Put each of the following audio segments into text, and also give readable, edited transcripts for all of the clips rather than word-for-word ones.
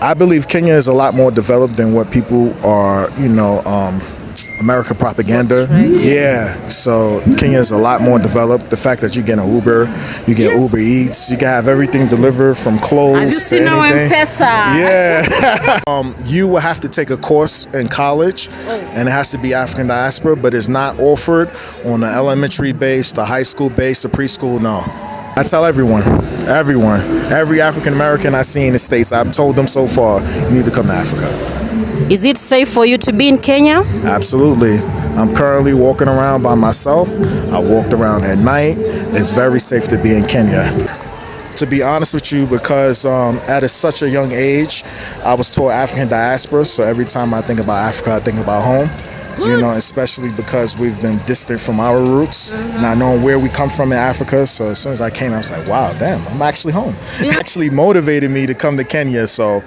I believe Kenya is a lot more developed than what people are, America propaganda. Right. Yeah, so Kenya is a lot more developed. The fact that you get an Uber, you get Yes. Uber Eats, you can have everything delivered from Have you clothes to seen our anything. M-Pesa? Yeah. You will have to take a course in college, Oh. and it has to be African diaspora, but it's not offered on the elementary base, the high school base, the preschool. No. I tell everyone, every African American I see in the States, I've told them so far, you need to come to Africa. Is it safe for you to be in Kenya? Absolutely. I'm currently walking around by myself. I walked around at night. It's very safe to be in Kenya. To be honest with you, because at such a young age, I was taught African diaspora. So every time I think about Africa, I think about home. Good. Especially because we've been distant from our roots, not knowing where we come from in Africa. So as soon as I came, I was like, wow, damn, I'm actually home. It actually motivated me to come to Kenya. So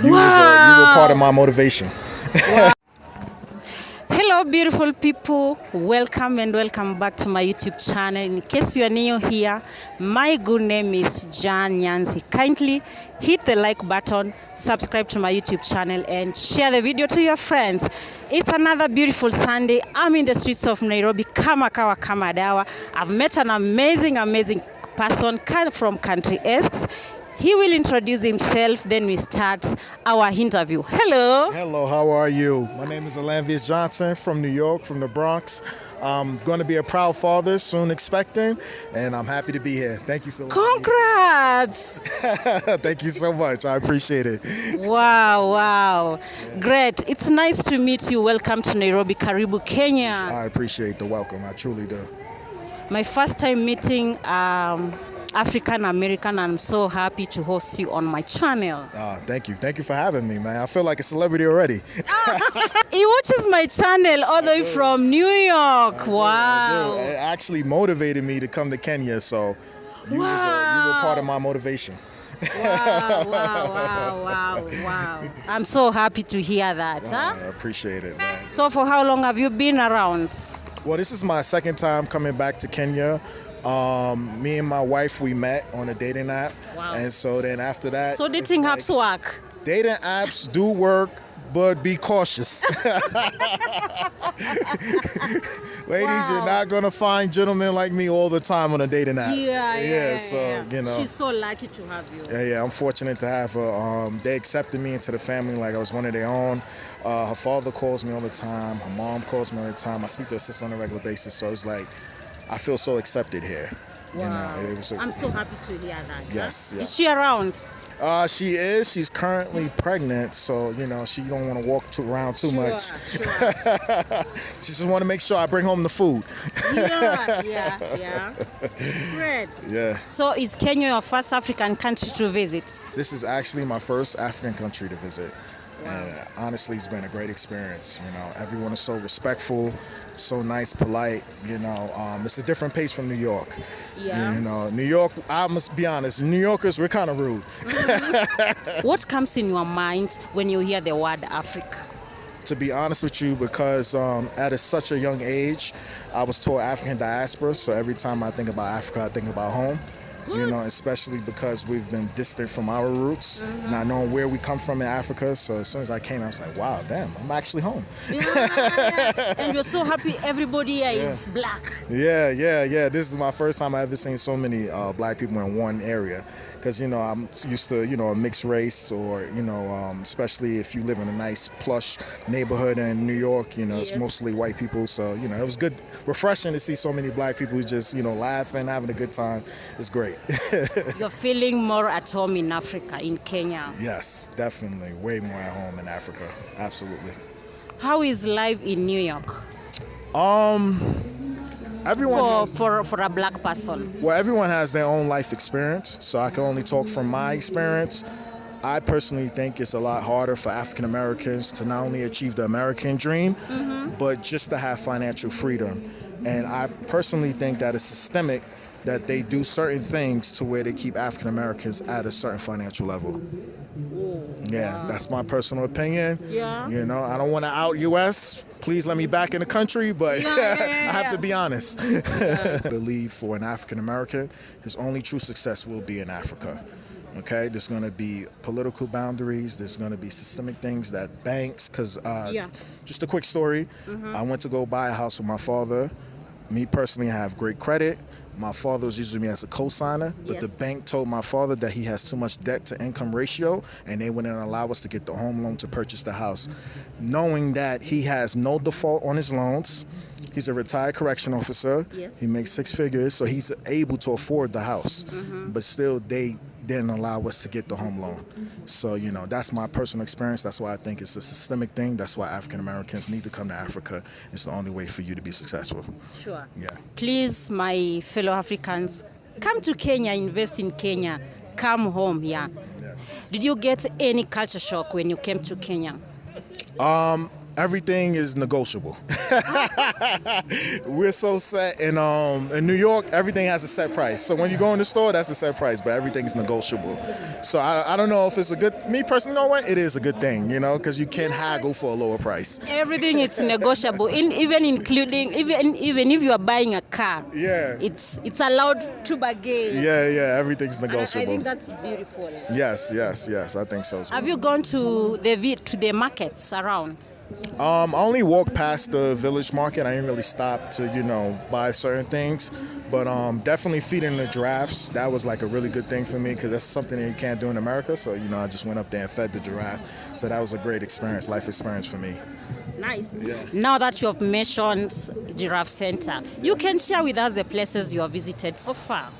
you were part of my motivation. Hello beautiful people, welcome and welcome back to my YouTube channel. In case you are new here, my good name is Jan Nyanzi. Kindly hit the like button, subscribe to my YouTube channel and share the video to your friends. It's another beautiful Sunday. I'm in the streets of Nairobi, kama kawa kama dawa. I've met an amazing person from country X. He will introduce himself, then we start our interview. Hello. Hello, how are you? My name is Alanvius Johnson from New York, from the Bronx. I'm going to be a proud father, soon expecting, and I'm happy to be here. Thank you for Congrats. Thank you so much. I appreciate it. Wow. Great. It's nice to meet you. Welcome to Nairobi, Karibu, Kenya. I appreciate the welcome. I truly do. My first time meeting African American. I'm so happy to host you on my channel. Thank you. Thank you for having me, man. I feel like a celebrity already. He watches my channel all the way from New York. Wow. It actually motivated me to come to Kenya, so you were part of my motivation. Wow. I'm so happy to hear that. I appreciate it, man. So for how long have you been around? Well, this is my second time coming back to Kenya. Me and my wife, we met on a dating app. Wow. And so then after that... So dating apps work? Dating apps do work, but be cautious. Ladies, you're not going to find gentlemen like me all the time on a dating app. Yeah. She's so lucky to have you. Yeah, I'm fortunate to have her. They accepted me into the family like I was one of their own. Her father calls me all the time. Her mom calls me all the time. I speak to her sister on a regular basis, so it's like, I feel so accepted here. Wow. I'm so happy to hear that. Yes. Is she around? She is. She's currently pregnant, so she don't want to walk around too much. Sure. She just want to make sure I bring home the food. Yeah. Great. Yeah. So is Kenya your first African country to visit? This is actually my first African country to visit. Wow. And honestly, it's been a great experience. Everyone is so respectful, so nice, polite. It's a different pace from New York. Yeah. New York, I must be honest, New Yorkers, we're kind of rude. What comes in your mind when you hear the word Africa? To be honest with you, because at such a young age, I was taught African diaspora. So every time I think about Africa, I think about home. Good. Especially because we've been distant from our roots, not knowing where we come from in Africa. So as soon as I came, I was like, wow, damn, I'm actually home. Yeah. And you're so happy everybody here is black. Yeah. This is my first time I've ever seen so many black people in one area. Because, I'm used to, a mixed race or, especially if you live in a nice, plush neighborhood in New York, it's mostly white people. So, it was good, refreshing to see so many black people just, laughing, having a good time. It's great. You're feeling more at home in Africa, in Kenya? Yes, definitely. Way more at home in Africa. Absolutely. How is life in New York? Everyone for a black person. Well, everyone has their own life experience, so I can only talk from my experience. I personally think it's a lot harder for African Americans to not only achieve the American dream, but just to have financial freedom. And I personally think that it's systemic that they do certain things to where they keep African Americans at a certain financial level. Yeah, that's my personal opinion. Yeah. I don't want to out U.S. Please let me back in the country, but I have to be honest. I believe for an African American, his only true success will be in Africa. Okay, there's going to be political boundaries. There's going to be systemic things that banks, because just a quick story. I went to go buy a house with my father. Me personally, I have great credit. My father was using me as a co-signer, but the bank told my father that he has too much debt to income ratio, and they wouldn't allow us to get the home loan to purchase the house. Knowing that he has no default on his loans, he's a retired correction officer. He makes 6 figures, so he's able to afford the house. But still, they didn't allow us to get the home loan. So, you know, that's my personal experience. That's why I think it's a systemic thing. That's why African Americans need to come to Africa. It's the only way for you to be successful. Sure. Yeah. Please, my fellow Africans, come to Kenya, invest in Kenya, come home here. Yeah. Did you get any culture shock when you came to Kenya? Everything is negotiable. We're so set in New York, everything has a set price. So when you go in the store, that's the set price, but everything's negotiable. So I don't know if it's a good, me personally, you know what? It is a good thing, you know, because you can't haggle for a lower price. Everything is negotiable, even including, even if you are buying a car. Yeah. It's allowed to bargain. Yeah, everything's negotiable. I think that's beautiful. Yes, I think so as well. Have you gone to the markets around? I only walked past the village market. I didn't really stop to, you know, buy certain things. But definitely feeding the giraffes, that was like a really good thing for me because that's something that you can't do in America. So, you know, I just went up there and fed the giraffe. So that was a great experience, life experience for me. Nice. Yeah. Now that you have mentioned Giraffe Center, you can share with us the places you have visited so far.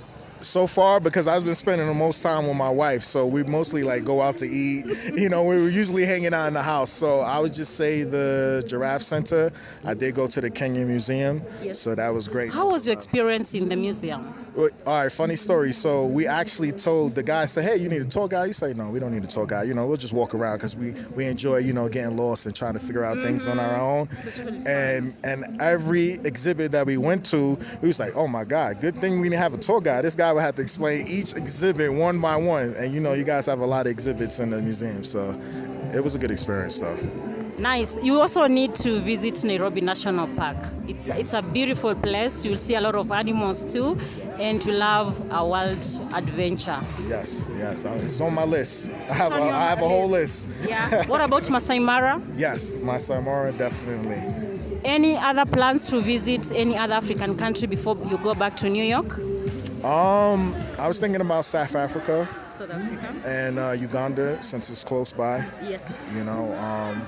So far, because I've been spending the most time with my wife, so we mostly like go out to eat. You know, we were usually hanging out in the house. So I would just say the Giraffe Center. I did go to the Kenya Museum, so that was great. How was your experience in the museum? All right, funny story. So we actually told the guy, say, hey, you need a tour guide? You say, no, we don't need a tour guide. You know, we'll just walk around because we enjoy, you know, getting lost and trying to figure out things on our own. And every exhibit that we went to, we was like, oh my God, good thing we didn't have a tour guide. This guy would have to explain each exhibit one by one. And you know, you guys have a lot of exhibits in the museum. So it was a good experience though. Nice. You also need to visit Nairobi National Park. It's a beautiful place. You'll see a lot of animals too, and you'll have a wild adventure. Yes. It's on my list. I have a whole list. Yeah. What about Masai Mara? Yes, Masai Mara, definitely. Any other plans to visit any other African country before you go back to New York? I was thinking about South Africa. South Africa. And Uganda, since it's close by. Yes. You know,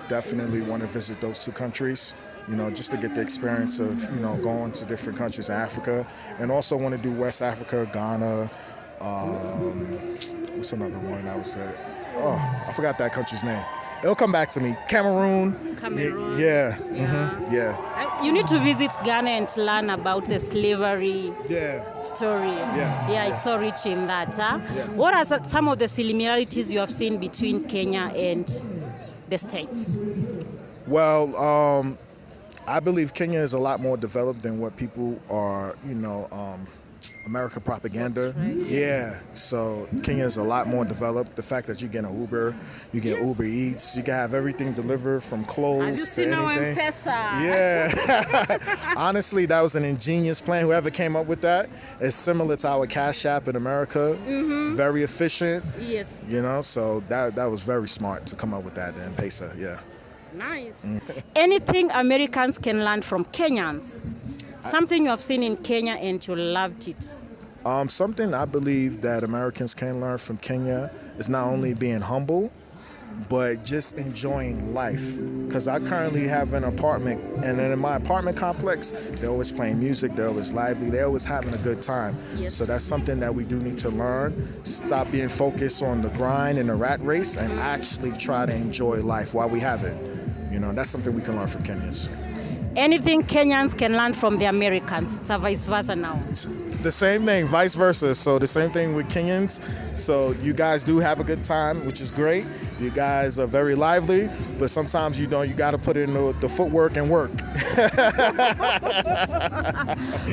definitely want to visit those two countries, you know, just to get the experience of, you know, going to different countries in Africa. And also want to do West Africa, Ghana. What's another one I would say? Oh, I forgot that country's name. It'll come back to me. Cameroon. Yeah. Mm-hmm. Yeah. You need to visit Ghana and learn about the slavery story. Yes. Yeah, it's so rich in that. Huh? Yes. What are some of the similarities you have seen between Kenya and the States? Well, I believe Kenya is a lot more developed than what people are, you know, American propaganda. Right. Yeah. So Kenya is a lot more developed. The fact that you get an Uber, you get Uber Eats, you can have everything delivered from clothes to anything. Yeah. Honestly, that was an ingenious plan. Whoever came up with that is similar to our Cash App in America. Mm-hmm. Very efficient. Yes. You know, so that was very smart to come up with that in M-Pesa. Yeah. Nice. Anything Americans can learn from Kenyans? Something you have seen in Kenya and you loved it? Something I believe that Americans can learn from Kenya is not only being humble, but just enjoying life. Because I currently have an apartment, and in my apartment complex, they're always playing music, they're always lively, they're always having a good time. Yes. So that's something that we do need to learn. Stop being focused on the grind and the rat race and actually try to enjoy life while we have it. You know, that's something we can learn from Kenyans. Anything Kenyans can learn from the Americans. It's a vice versa now. It's the same thing, vice versa. So the same thing with Kenyans. So you guys do have a good time, which is great. You guys are very lively, but sometimes you got to put in the footwork and work.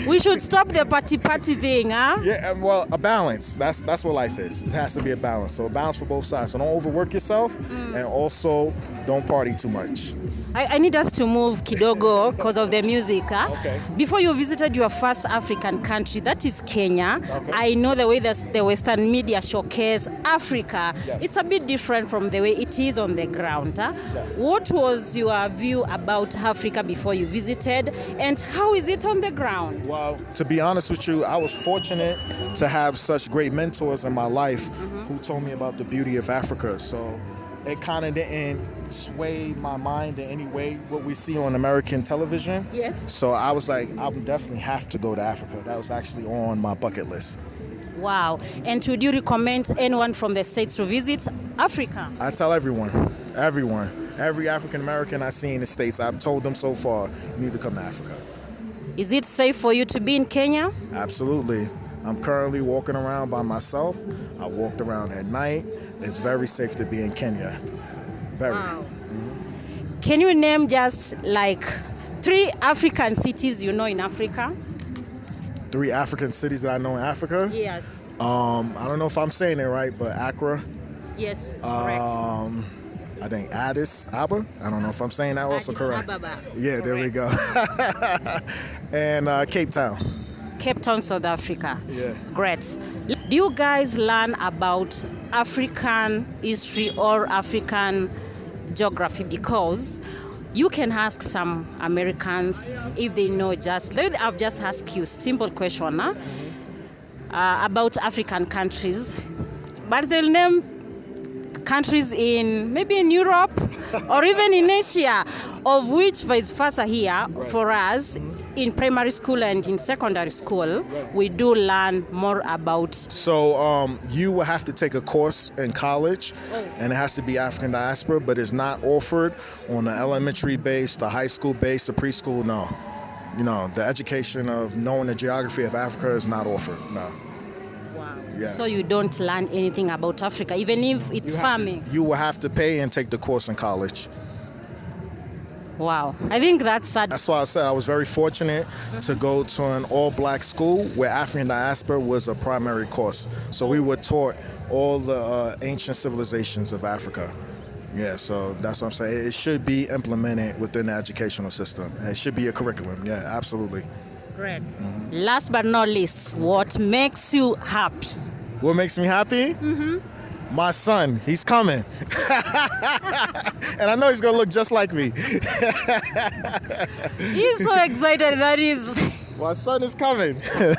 We should stop the party thing, huh? Yeah, well, a balance. That's what life is. It has to be a balance. So a balance for both sides. So don't overwork yourself, and also don't party too much. I need us to move kidogo because of the music. Huh? Okay. Before you visited your first African country, that is Kenya, Okay. I know the way that the Western media showcase Africa, Yes. it's a bit different from the way it is on the ground. Huh? Yes. What was your view about Africa before you visited, and how is it on the ground? Well, to be honest with you, I was fortunate to have such great mentors in my life who told me about the beauty of Africa. So it kind of didn't sway my mind in any way what we see on American television. Yes. So I was like, I would definitely have to go to Africa. That was actually on my bucket list. Wow. And would you recommend anyone from the States to visit Africa? I tell everyone, every African American I see in the States, I've told them so far, you need to come to Africa. Is it safe for you to be in Kenya? Absolutely. I'm currently walking around by myself. I walked around at night. It's very safe to be in Kenya. Very. Wow. Can you name just like 3 African cities you know in Africa? 3 African cities that I know in Africa. Yes. I don't know if I'm saying it right, but Accra. Yes, correct. I think Addis Ababa. I don't know if I'm saying that also Addis correct. Ababa. Yeah, there we go. And Cape Town. Cape Town, South Africa. Yeah. Great. Do you guys learn about African history or African geography? Because you can ask some Americans if they know I've just asked you a simple question about African countries, but they'll name countries maybe in Europe or even in Asia, of which vice versa here for us in primary school and in secondary school, we do learn more about. So you will have to take a course in college, and it has to be African diaspora, but it's not offered on the elementary base, the high school base, the preschool, no. You know, the education of knowing the geography of Africa is not offered, no. Wow. Yeah. So you don't learn anything about Africa, even if it's farming. You will have to pay and take the course in college. Wow. I think that's sad. That's why I said I was very fortunate to go to an all-black school where African diaspora was a primary course. So we were taught all the ancient civilizations of Africa. Yeah, so that's what I'm saying. It should be implemented within the educational system. It should be a curriculum. Yeah, absolutely. Great. Last but not least, what makes you happy? What makes me happy? My son, he's coming. And I know he's gonna look just like me. He's so excited that he's... My son is coming. Say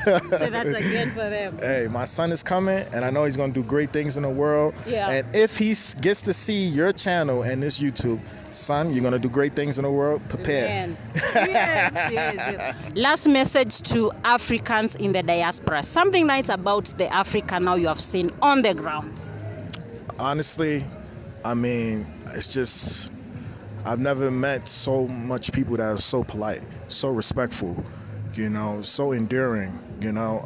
that again for them. Hey, my son is coming, and I know he's gonna do great things in the world. Yeah. And if he gets to see your channel and this YouTube, son, you're gonna do great things in the world. Prepare. Man. Yes. Last message to Africans in the diaspora. Something nice about the Africa now you have seen on the ground. Honestly, I mean, it's just, I've never met so much people that are so polite, so respectful, you know, so endearing, you know.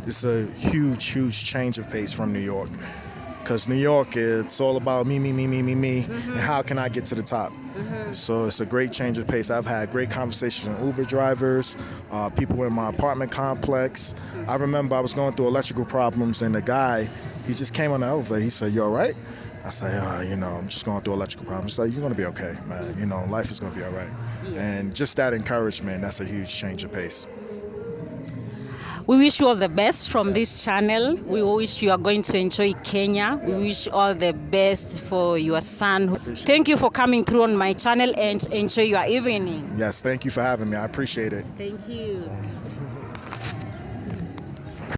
It's a huge change of pace from New York. Because New York, it's all about me, and how can I get to the top? So it's a great change of pace. I've had great conversations with Uber drivers, people in my apartment complex. I remember I was going through electrical problems, and the guy, he just came on the elevator. He said, "You all right?" I said, you know, I'm just going through electrical problems. He said, "You're going to be okay, man. You know, life is going to be all right." Yes. And just that encouragement, that's a huge change of pace. We wish you all the best from this channel. We wish you are going to enjoy Kenya. We wish all the best for your son. Thank you for coming through on my channel, and enjoy your evening. Yes, thank you for having me. I appreciate it. Thank you.